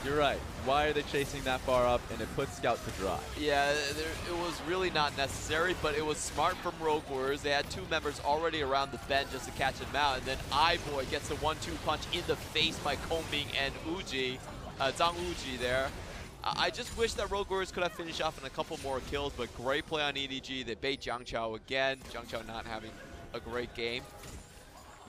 You're right. Why are they chasing that far up? And it puts Scout to dry. Yeah, it was really not necessary, but it was smart from Rogue Warriors. They had two members already around the bend just to catch him out, and then iBoy gets a 1-2 punch in the face by Kongming and ZWuji there. I just wish that Rogue Warriors could have finished off in a couple more kills, but great play on EDG. They bait Jiangqiao again. Jiangqiao not having a great game.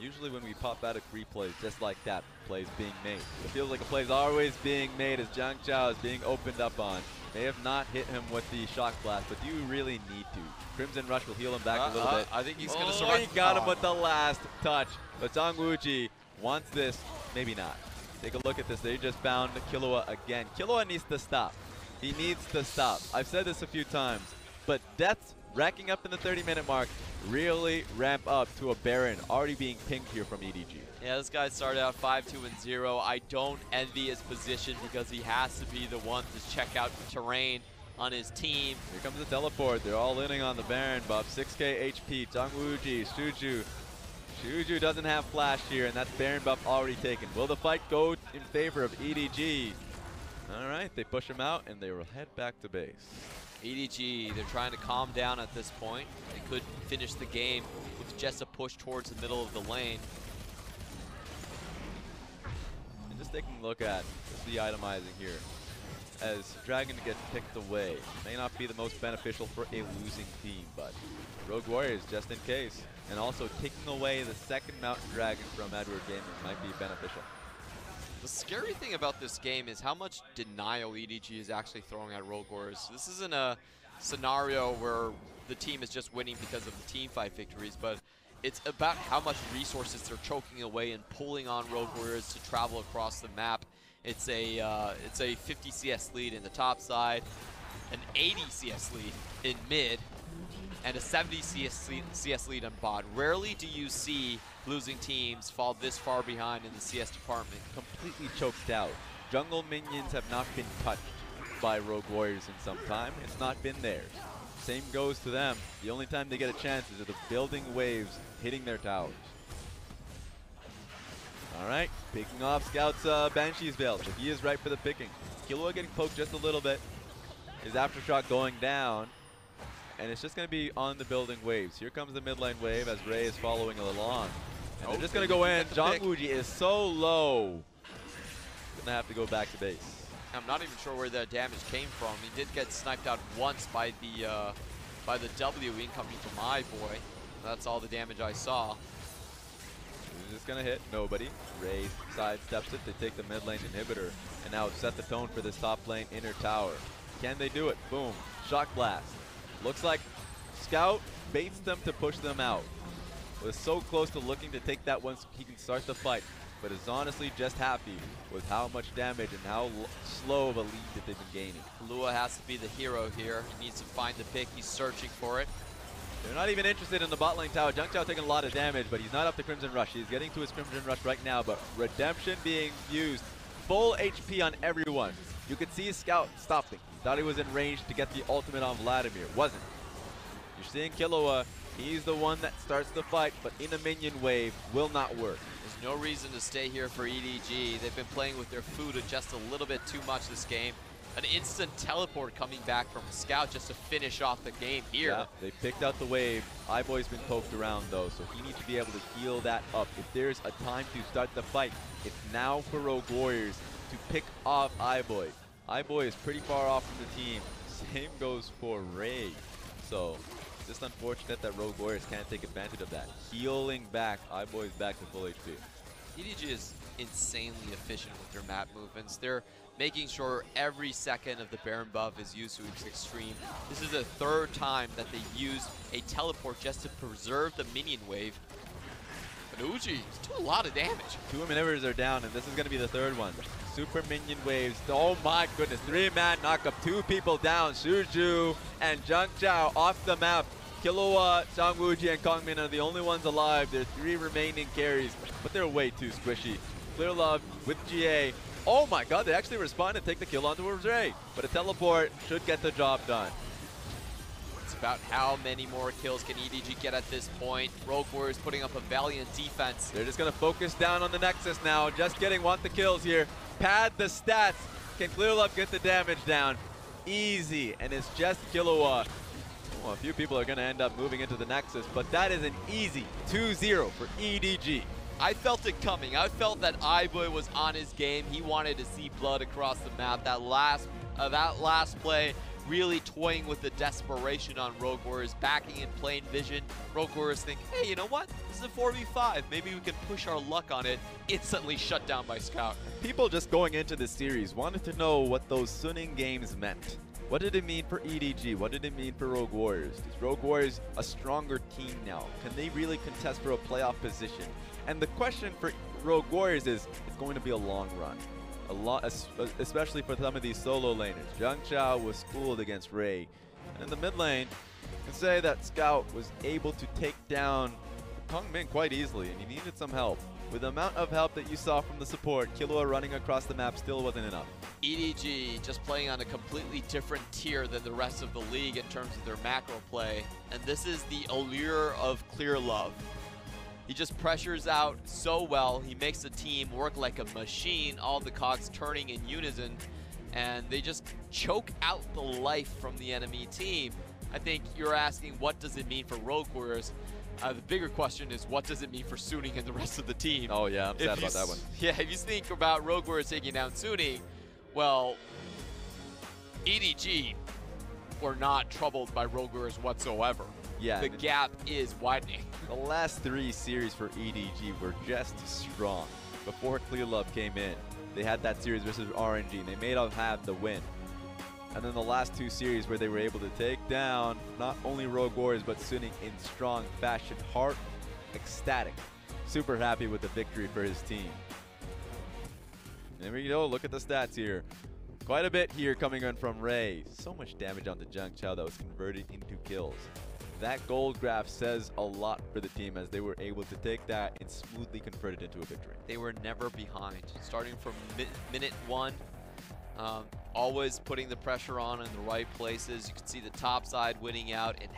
Usually when we pop out of replays just like that, plays being made. It feels like a play's always being made as Jiangqiao is being opened up on. May have not hit him with the shock blast, but do you really need to? Crimson Rush will heal him back a little bit. I think he's going to survive. He got him with the last touch, but ZWuji wants this, maybe not. Take a look at this. They just found Killua again. Killua needs to stop. He needs to stop. I've said this a few times, but deaths racking up in the 30-minute mark really ramp up to a Baron already being pinged here from EDG. Yeah, this guy started out 5-2-0. I don't envy his position because he has to be the one to check out the terrain on his team. Here comes the teleport. They're all inning on the Baron buff. 6k HP. ZWuji, Xuzhu. Xuzhu doesn't have flash here, and that's Baron buff already taken. Will the fight go in favor of EDG? All right, they push him out, and they will head back to base. EDG, they're trying to calm down at this point. They could finish the game with just a push towards the middle of the lane. And just taking a look at the itemizing here. As Dragon gets picked away, may not be the most beneficial for a losing team, but Rogue Warriors, just in case. And also taking away the second Mountain Dragon from Edward Gaming might be beneficial. The scary thing about this game is how much denial EDG is actually throwing at Rogue Warriors. This isn't a scenario where the team is just winning because of the team fight victories, but it's about how much resources they're choking away and pulling on Rogue Warriors to travel across the map. It's a 50 CS lead in the top side, an 80 CS lead in mid, and a 70 CS lead on bot. Rarely do you see losing teams fall this far behind in the CS department. Completely choked out. Jungle minions have not been touched by Rogue Warriors in some time. It's not been theirs. Same goes to them. The only time they get a chance is at the building waves hitting their towers. All right, picking off Scout's Banshee's Veil, but he is right for the picking. Killua getting poked just a little bit. His Aftershock going down. And it's just going to be on the building waves. Here comes the mid lane wave as Ray is following along. And they're just going to go in. ZWuji is so low. Going to have to go back to base. I'm not even sure where that damage came from. He did get sniped out once by the W incoming from iBoy. That's all the damage I saw. He's just going to hit nobody. Ray sidesteps it. They take the mid lane inhibitor. And now set the tone for this top lane inner tower. Can they do it? Boom. Shock blast. Looks like Scout baits them to push them out. Was so close to looking to take that once he can start the fight, but is honestly just happy with how much damage and how slow of a lead that they've been gaining. Killua has to be the hero here. He needs to find the pick. He's searching for it. They're not even interested in the bot lane tower. Jiangqiao taking a lot of damage, but he's not up to Crimson Rush. He's getting to his Crimson Rush right now, but Redemption being used. Full HP on everyone. You could see Scout stopping. Thought he was in range to get the ultimate on Vladimir. Wasn't. You're seeing Killua. He's the one that starts the fight, but in a minion wave will not work. There's no reason to stay here for EDG. They've been playing with their food just a little bit too much this game. An instant teleport coming back from Scout just to finish off the game here. Yeah, they picked out the wave. iBoy's been poked around though, so he needs to be able to heal that up. If there's a time to start the fight, it's now for Rogue Warriors to pick off iBoy. iBoy is pretty far off from the team. Same goes for Ray. So it's just unfortunate that Rogue Warriors can't take advantage of that. Healing back, iBoy's back to full HP. EDG is insanely efficient with their map movements. They're making sure every second of the Baron buff is used to its extreme. This is the third time that they used a teleport just to preserve the minion wave. But ZWuji is doing a lot of damage. 2 inhibitors are down, and this is going to be the third one. Super minion waves. Oh my goodness. 3-man knockup. 2 people down. Xuzhu and Jiangqiao off the map. Killua, ZWuji, and Kongming are the only ones alive. There's 3 remaining carries, but they're way too squishy. Clearlove with GA. Oh my god, they actually respond and take the kill onto Ray. But a teleport should get the job done. It's about how many more kills can EDG get at this point. Rogue Warriors putting up a valiant defense. They're just going to focus down on the Nexus now. Just want the kills here. Pad the stats. Can Clearlove get the damage down? Easy. And it's just Killua. Well, a few people are going to end up moving into the Nexus, but that is an easy 2-0 for EDG. I felt it coming. I felt that iBoy was on his game. He wanted to see blood across the map. That last play really toying with the desperation on Rogue Warriors, backing in plain vision. Rogue Warriors think, hey, you know what? This is a 4v5. Maybe we can push our luck on it. Instantly shut down by Scout. People just going into this series wanted to know what those Suning games meant. What did it mean for EDG? What did it mean for Rogue Warriors? Is Rogue Warriors a stronger team now? Can they really contest for a playoff position? And the question for Rogue Warriors is, it's going to be a long run. Especially for some of these solo laners. Jiangqiao was schooled against Ray. And in the mid lane, you can say that Scout was able to take down Kongming quite easily, and he needed some help. With the amount of help that you saw from the support, Killua running across the map still wasn't enough. EDG just playing on a completely different tier than the rest of the league in terms of their macro play. And this is the allure of Clearlove. He just pressures out so well. He makes the team work like a machine, all the cogs turning in unison, and they just choke out the life from the enemy team. I think you're asking, what does it mean for Rogue Warriors? The bigger question is, what does it mean for Suning and the rest of the team? Oh yeah, I'm sad about that one. Yeah, if you think about Rogue Warriors taking down Suning, well, EDG were not troubled by Rogue Warriors whatsoever. Yeah, the gap is widening. The last 3 series for EDG were just strong. Before Clearlove came in, they had that series versus RNG, and they may not have the win. And then the last 2 series where they were able to take down not only Rogue Warriors, but Suning in strong fashion. Heart ecstatic. Super happy with the victory for his team. There we go, look at the stats here. Quite a bit here coming in from Ray. So much damage on the Jiangqiao that was converted into kills. That gold graph says a lot for the team, as they were able to take that and smoothly convert it into a victory. They were never behind. Starting from minute 1, always putting the pressure on in the right places. You can see the top side winning out, and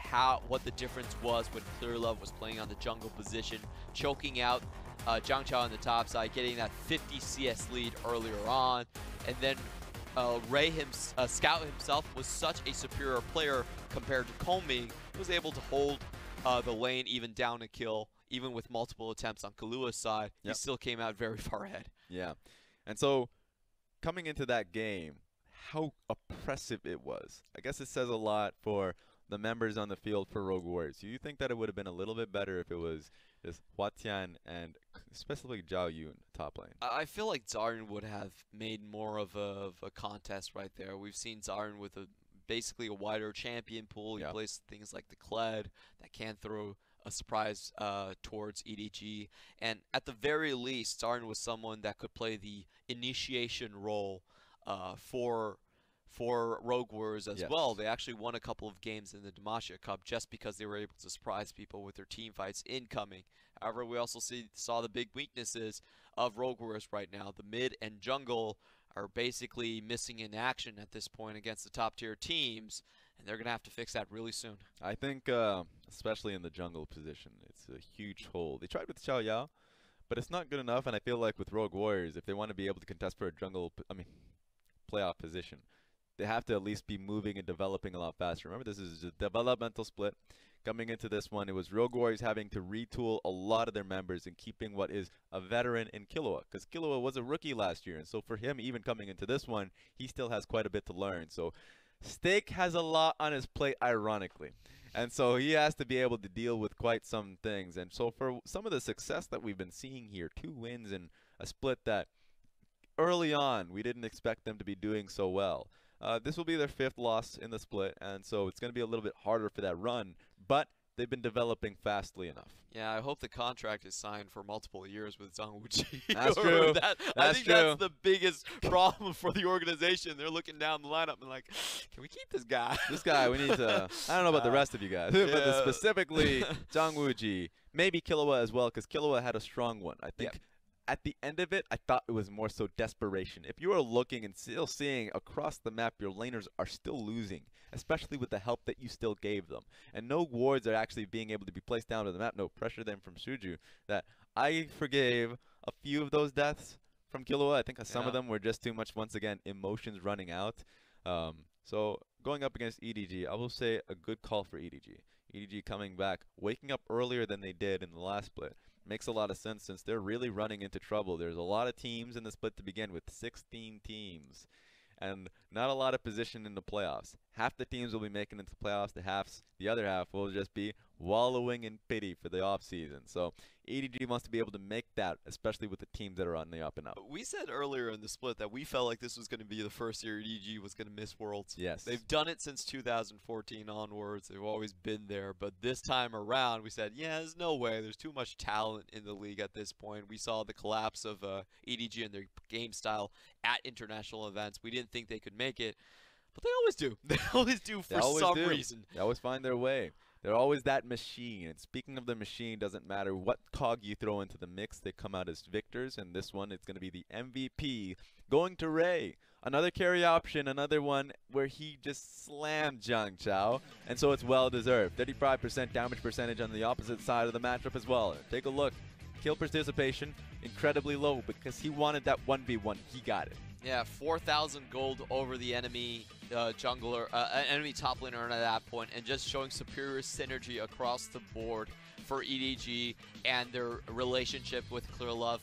what the difference was when Clearlove was playing on the jungle position, choking out Jiangqiao on the top side, getting that 50 CS lead earlier on, and then Scout himself was such a superior player compared to Kongming. He was able to hold the lane even down a kill, even with multiple attempts on Killua's side. Yep. He still came out very far ahead. Yeah, and so coming into that game, how oppressive it was. I guess it says a lot for the members on the field for Rogue Warriors. Do you think that it would have been a little bit better if it was just Huatian and specifically Zhao Yun top lane? I feel like Zarn would have made more of a contest right there. We've seen Zarn with basically a wider champion pool. He plays things like the Kled that can throw a surprise towards EDG. And at the very least, Zarn was someone that could play the initiation role for Rogue Warriors as well. They actually won a couple of games in the Demacia Cup just because they were able to surprise people with their team fights incoming. However, we also saw the big weaknesses of Rogue Warriors right now. The mid and jungle are basically missing in action at this point against the top tier teams, and they're going to have to fix that really soon. I think, especially in the jungle position, it's a huge hole. They tried with Xiao Yao, but it's not good enough, and I feel like with Rogue Warriors, if they want to be able to contest for a jungle, playoff position, they have to at least be moving and developing a lot faster. Remember, this is a developmental split. Coming into this one, it was Rogue Warriors having to retool a lot of their members and keeping what is a veteran in Killua, because Killua was a rookie last year, and so for him, even coming into this one, he still has quite a bit to learn. So Steak has a lot on his plate, ironically. And so he has to be able to deal with quite some things. And so for some of the success that we've been seeing here, 2 wins and a split that early on we didn't expect them to be doing so well. This will be their 5th loss in the split, and so it's going to be a little bit harder for that run. But they've been developing fastly enough. Yeah, I hope the contract is signed for multiple years with ZWuji. That's true. I think that's the biggest problem for the organization. They're looking down the lineup and like, can we keep this guy? This guy, we need to. I don't know about the rest of you guys, but specifically ZWuji, maybe Killua as well, because Killua had a strong one. I think. At the end of it, I thought it was more so desperation. If you are looking and still seeing across the map, your laners are still losing, especially with the help that you still gave them. And no wards are actually being able to be placed down to the map, no pressure then from Xuzhu, that I forgave a few of those deaths from Killua. I think some of them were just too much, once again, emotions running out. So going up against EDG, I will say a good call for EDG. EDG coming back, waking up earlier than they did in the last split. Makes a lot of sense since they're really running into trouble. There's a lot of teams in the split to begin with, 16 teams, and not a lot of position in the playoffs. Half the teams will be making it to the playoffs, the other half will just be wallowing in pity for the offseason. So EDG wants to be able to make that, especially with the teams that are on the up and up. We said earlier in the split that we felt like this was going to be the first year EDG was going to miss Worlds. Yes. They've done it since 2014 onwards. They've always been there. But this time around, we said, yeah, there's no way. There's too much talent in the league at this point. We saw the collapse of EDG and their game style at international events. We didn't think they could make it. But they always do. They always do for some reason. They always find their way. They're always that machine. And speaking of the machine, doesn't matter what cog you throw into the mix, they come out as victors. And this one, it's going to be the MVP going to Ray. Another carry option, another one where he just slammed Jiangqiao. And so it's well deserved. 35% damage percentage on the opposite side of the matchup as well. Take a look. Kill participation, incredibly low because he wanted that 1v1. He got it. Yeah, 4,000 gold over the enemy jungler, enemy top laner at that point, and just showing superior synergy across the board for EDG and their relationship with Clearlove.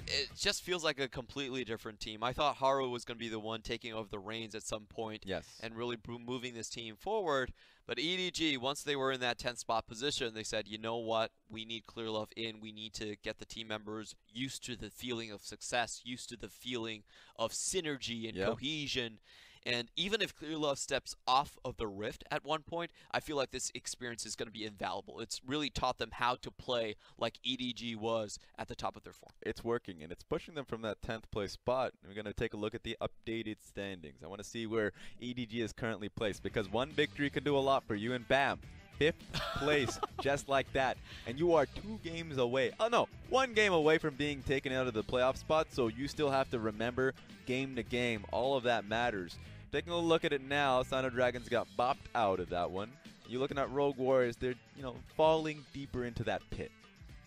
It just feels like a completely different team. I thought Haru was going to be the one taking over the reins at some point and really moving this team forward. But EDG, once they were in that 10th spot position, they said, you know what, we need Clearlove in. We need to get the team members used to the feeling of success, used to the feeling of synergy and cohesion. And even if Clearlove steps off of the Rift at one point, I feel like this experience is going to be invaluable. It's really taught them how to play like EDG was at the top of their form. It's working, and it's pushing them from that 10th place spot. We're going to take a look at the updated standings. I want to see where EDG is currently placed, because one victory can do a lot for you, and bam, 5th place, just like that. And you are 2 games away. Oh, no, 1 game away from being taken out of the playoff spot, so you still have to remember game to game. All of that matters. Taking a look at it now, Sino Dragons got bopped out of that one. You're looking at Rogue Warriors, they're, falling deeper into that pit.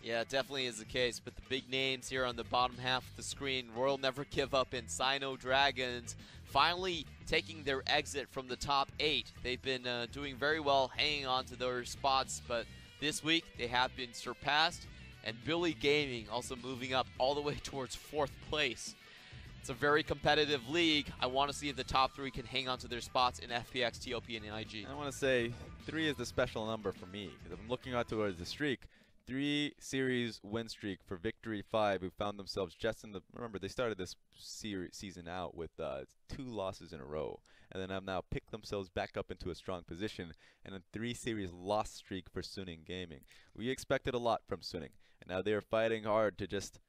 Yeah, it definitely is the case, but the big names here on the bottom half of the screen, Royal Never Give Up and Sino Dragons, finally taking their exit from the top 8. They've been doing very well hanging on to their spots, but this week they have been surpassed, and Billy Gaming also moving up all the way towards 4th place. It's a very competitive league. I want to see if the top 3 can hang on to their spots in FPX, TOP, and IG. I want to say 3 is the special number for me, because I'm looking out towards the streak. 3 series win streak for Victory 5, who found themselves just in the... Remember, they started this season out with 2 losses in a row, and then have now picked themselves back up into a strong position, and a 3 series loss streak for Suning Gaming. We expected a lot from Suning, and now they are fighting hard to just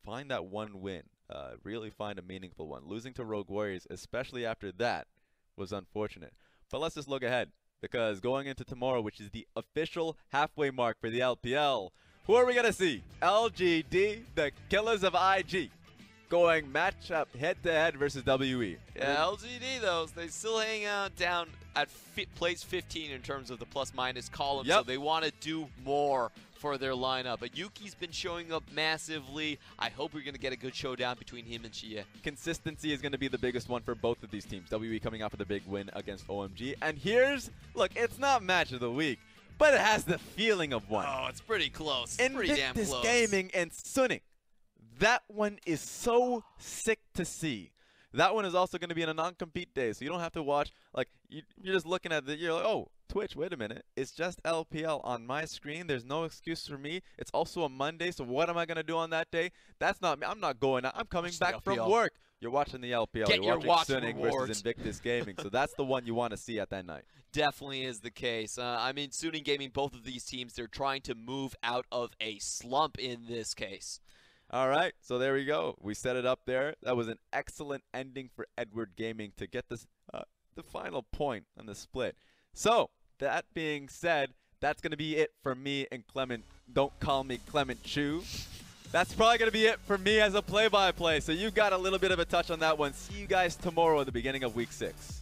find that 1 win. Really find a meaningful one. Losing to Rogue Warriors, especially after that, was unfortunate. But let's just look ahead, because going into tomorrow, which is the official halfway mark for the LPL, who are we going to see? LGD, the killers of IG, going matchup head-to-head versus WE. Yeah, LGD, though, they still hang out down at place 15 in terms of the plus-minus column, so they want to do more for their lineup. But Yuki's been showing up massively. I hope we're going to get a good showdown between him and Xie. Consistency is going to be the biggest one for both of these teams. WE coming off with a big win against OMG. And here's, look, it's not match of the week, but it has the feeling of one. Oh, it's pretty close. It's pretty damn close. Gaming and Suning. That one is so sick to see. That one is also going to be in a non-compete day, so you don't have to watch. Like, you're just looking at you're like, oh, Twitch, wait a minute. It's just LPL on my screen. There's no excuse for me. It's also a Monday, so what am I going to do on that day? That's not me. I'm not going out. I'm coming back from work. You're watching the LPL. You're watching Suning versus Invictus Gaming, so that's the one you want to see at that night. Definitely is the case. I mean, Suning Gaming, both of these teams, they're trying to move out of a slump in this case. All right, so there we go. We set it up there. That was an excellent ending for Edward Gaming to get this the final point on the split. So, that being said, that's going to be it for me and Clement. Don't call me Clement Chu. That's probably going to be it for me as a play-by-play. So you got a little bit of a touch on that one. See you guys tomorrow at the beginning of Week 6.